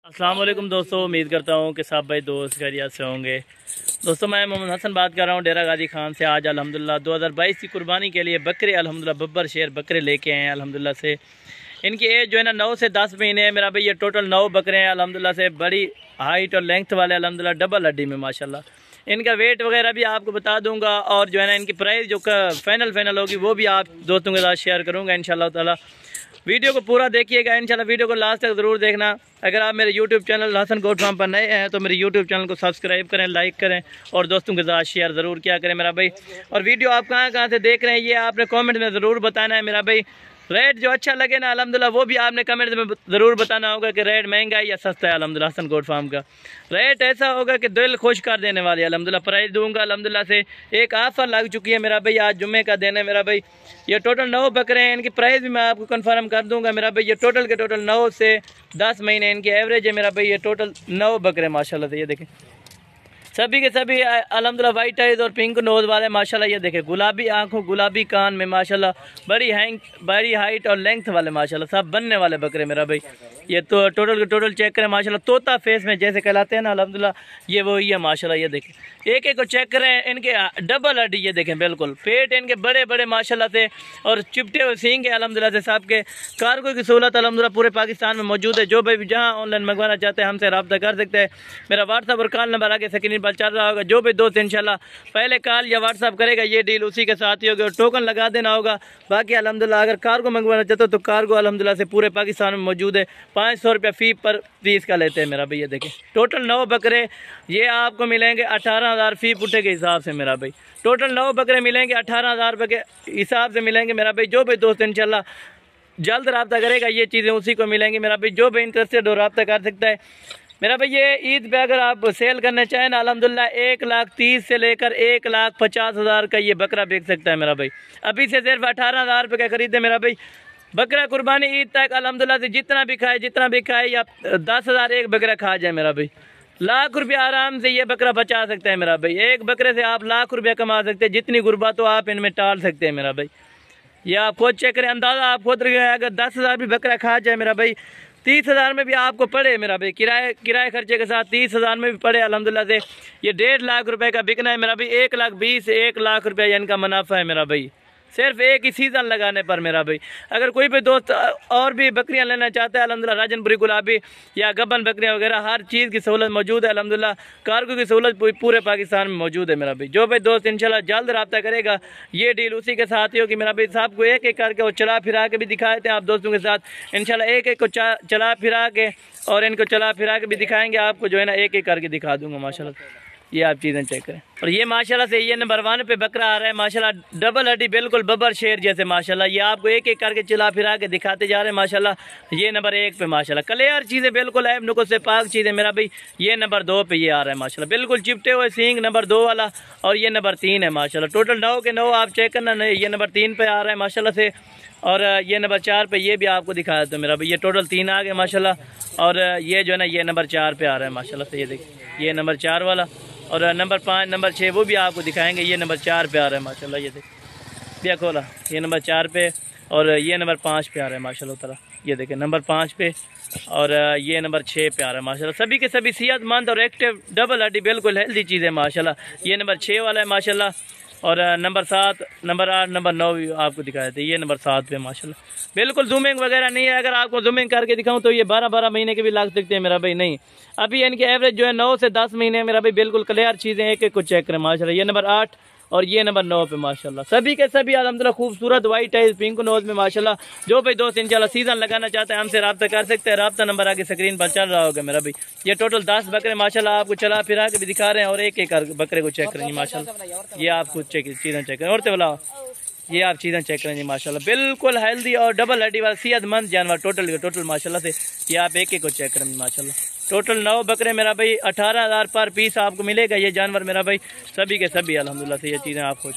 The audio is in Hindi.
अस्सलाम वालेकुम दोस्तों, उम्मीद करता हूँ कि सब भाई दोस्त खैरियत से होंगे। दोस्तों मैं मोहम्मद हसन बात कर रहा हूँ डेरा गाजी खान से। आज अल्हम्दुलिल्लाह 2022 की कुर्बानी के लिए बकरे अल्हम्दुलिल्लाह बब्बर शेर बकरे लेके आए हैं अल्हम्दुलिल्लाह से। इनकी एज जो है ना 9 से 10 महीने है मेरा भाई। ये टोटल 9 बकरे हैं अल्हम्दुलिल्लाह से, बड़ी हाइट और लेंथ वाले अल्हम्दुलिल्लाह, डबल हड्डी में माशाल्लाह। इनका वेट वगैरह भी आपको बता दूंगा और जो है ना इनकी प्राइस जो फाइनल होगी वो भी आप दोस्तों के साथ शेयर करूँगा इंशाल्लाह ताला। वीडियो को पूरा देखिएगा इंशाल्लाह, वीडियो को लास्ट तक ज़रूर देखना। अगर आप मेरे यूट्यूब चैनल हसनगोट फार्म पर नए हैं तो मेरे यूट्यूब चैनल को सब्सक्राइब करें, लाइक करें और दोस्तों के साथ शेयर ज़रूर किया करें मेरा भाई। और वीडियो आप कहाँ से देख रहे हैं ये आपने कमेंट में ज़रूर बताना है मेरा भाई। रेट जो अच्छा लगे ना अल्हम्दुलिल्लाह वो भी आपने कमेंट में ज़रूर बताना होगा कि रेट महंगा है या सस्ता है। अल्हम्दुलिल्लाह हसनगोट फार्म का रेट ऐसा होगा कि दिल खुश कर देने वाली है अल्हम्दुलिल्लाह। प्राइस दूंगा अल्हम्दुलिल्लाह से। एक ऑफर लग चुकी है मेरा भाई, आज जुम्मे का दिन है मेरा भाई। ये टोटल 9 बकरे हैं, इनकी प्राइस भी मैं आपको कंफर्म कर दूंगा मेरा भाई। ये टोटल के टोटल 9 से 10 महीने इनकी एवरेज है मेरा भाई। ये टोटल 9 बकरे माशाल्लाह से, ये देखें सभी के सभी अल्हम्दुलिल्लाह वाइट आइज और पिंक नोज वाले माशाल्लाह। ये देखें गुलाबी आंखों गुलाबी कान में माशाल्लाह, बड़ी हाइट और लेंथ वाले माशाल्लाह, सब बनने वाले बकरे मेरा भाई। ये तो टोटल के टोटल चेक करें माशाल्लाह, तोता फेस में जैसे कहलाते हैं ना अल्हम्दुलिल्लाह, ये वही है माशाल्लाह। ये देखें एक एक को चेक करें, इनके डबल हड्डी ये देखें बिल्कुल, पेट इनके बड़े बड़े माशाल्लाह से और चिपटे हुए सींग है अल्हम्दुलिल्लाह से। सब के कार्गो की सहूलत अल्हम्दुलिल्लाह पूरे पाकिस्तान में मौजूद है। जो भाई जहाँ ऑनलाइन मंगवाना चाहते हैं हमसे रब्ता कर सकते हैं। मेरा व्हाट्सअप और कॉल नंबर आगे स्क्रीन पर चल रहा होगा। जो भी दोस्त इंशाल्लाह पहले कॉल या व्हाट्सअप करेगा ये डील उसी के साथ ही होगी और टोकन लगा देना होगा। बाकी अल्हम्दुलिल्लाह अगर कार्गो मंगवाना चाहते हो तो कार्गो अल्हम्दुलिल्लाह से पूरे पाकिस्तान में मौजूद है। 500 रुपया फी पर पीस का लेते हैं मेरा भाई। ये देखें टोटल 9 बकरे ये आपको मिलेंगे 18,000 फी पुट्ठे के हिसाब से मेरा भाई। टोटल 9 बकरे मिलेंगे 18,000 रुपये के हिसाब से मिलेंगे मेरा भाई। जो भी दोस्त इंशाल्लाह जल्द रब्ता करेगा ये चीज़ें उसी को मिलेंगी मेरा भाई। जो भी इंटरेस्टेड हो रब्ता कर सकता है मेरा भाई। ये ईद पे अगर आप सेल करना चाहें ना अल्हम्दुलिल्लाह 1,30,000 से लेकर 1,50,000 का ये बकरा बिक सकता है मेरा भाई। अभी से सिर्फ 18,000 रुपये का खरीदे मेरा भाई। बकरा कुर्बानी ईद तक अल्हम्दुलिल्लाह से जितना भी खाए या 10,000 एक बकरा खा जाए मेरा भाई, लाख रुपया आराम से ये बकरा बचा सकता है मेरा भाई। एक बकरे से आप लाख रुपया कमा सकते हैं, जितनी गुर्बा तो आप इनमें टाल सकते हैं मेरा भाई। ये आप खुद चेक करें, अंदाज़ा आप खुद रखें। अगर 10,000 भी बकरा खा जाए मेरा भाई, 30,000 में भी आपको पड़े मेरा भाई, किराए खर्चे के साथ 30,000 में भी पड़े अल्हम्दुलिल्लाह से। ये 1.5 लाख रुपए का बिकना है मेरा भाई। 1,20,000 से 1 लाख रुपया इनका मुनाफा है मेरा भाई, सिर्फ एक ही सीज़न लगाने पर मेरा भाई। अगर कोई भी दोस्त और भी बकरियां लेना चाहता है अल्हम्दुलिल्लाह, राजनपुरी गुलाबी या गबन बकरियां वगैरह हर चीज़ की सहूलत मौजूद है अल्हम्दुलिल्लाह। कार्गो की सहूलत पूरे पाकिस्तान में मौजूद है मेरा भाई। जो भाई दोस्त इंशाल्लाह जल्द रब्ता करेगा ये डील उसी के साथ ही होगी मेरा भाई। सबको एक एक करके और चला फिरा के भी दिखाए थे आप दोस्तों के साथ इंशाल्लाह। एक एक को चला फिरा के और इनको चला फिरा के भी दिखाएंगे आपको, जो है ना एक एक करके दिखा दूंगा माशाल्लाह। ये आप चीज़ें चेक करें। और ये माशाल्लाह से ये नंबर 1 पे बकरा आ रहा है माशाल्लाह, डबल हड्डी बिल्कुल बब्बर शेर जैसे माशाल्लाह। ये आपको एक एक करके चिल्ला फिरा के दिखाते जा रहे हैं माशाल्लाह। ये नंबर 1 पे माशाल्लाह क्लियर चीज़ें बिल्कुल ऐब नुकुस से पाक चीज़ें मेरा भाई। ये नंबर 2 पे ये आ रहा है माशाल्लाह, बिल्कुल चिपटे हुए सींग नंबर 2 वाला। और ये नंबर 3 है माशाल्लाह। टोटल 9 के 9 आप चेक करना, ये नंबर 3 पे आ रहा है माशाल्लाह से। और ये नंबर 4 पे ये भी आपको दिखाया था मेरा भाई। ये टोटल 3 आ गए माशाल्लाह। और ये जो है ना ये नंबर 4 पे आ रहा है माशाल्लाह से। ये देखिए ये नंबर 4 वाला और नंबर 5 नंबर 6 वो भी आपको दिखाएंगे। ये नंबर 4 पे आ रहा है माशाल्लाह। ये देखिए खोला, ये नंबर 4 पे और ये नंबर 5 पे आ रहा है माशाल्लाह ताला। ये देखें नंबर 5 पे और ये नंबर 6 पे आ रहा है माशाल्लाह। सभी के सभी सेहतमंद और एक्टिव डबल हड्डी बिल्कुल हेल्दी चीज़ है माशाल्लाह। ये नंबर 6 वाला है माशाल्लाह। और नंबर 7 नंबर 8 नंबर 9 भी आपको दिखाए थे। ये नंबर 7 पे माशाल्लाह, बिल्कुल जूमिंग वगैरह नहीं है। अगर आपको जूमिंग करके दिखाऊं तो ये 12-12 महीने के भी लग सकते हैं मेरा भाई। नहीं, अभी इनकी एवरेज जो है 9 से 10 महीने मेरा भाई। बिल्कुल क्लियर चीज़ें एक एक को चेक करें माशाल्लाह। ये नंबर 8 और ये नंबर 9 पे माशाल्लाह। सभी के सभी अल्हम्दुलिल्लाह खूबसूरत वाइट है पिंक नोज में माशाल्लाह। जो भाई दोस्त इंशाल्लाह सीजन लगाना चाहते हैं हमसे रब्ता कर सकते हैं। रब्ता नंबर आगे स्क्रीन पर चल रहा होगा मेरा भाई। ये टोटल 10 बकरे माशाल्लाह आपको चला फिरा के भी दिखा रहे हैं और एक एक बकरे को चेक करेंगे माशाल्लाह। ये आपको चीज़ें चेक करें और तो बोला ये आप चीज़ें चेक करेंगे माशाल्लाह। बिल्कुल हेल्दी और डबल हड्डी वाला सेहतमंद जानवर टोटल माशाल्लाह से। ये आप एक एक को चेक करेंगे माशाल्लाह। टोटल 9 बकरे मेरा भाई 18,000 पर पीस आपको मिलेगा ये जानवर मेरा भाई। सभी के सभी अल्हम्दुलिल्लाह से ये चीज़ें आपको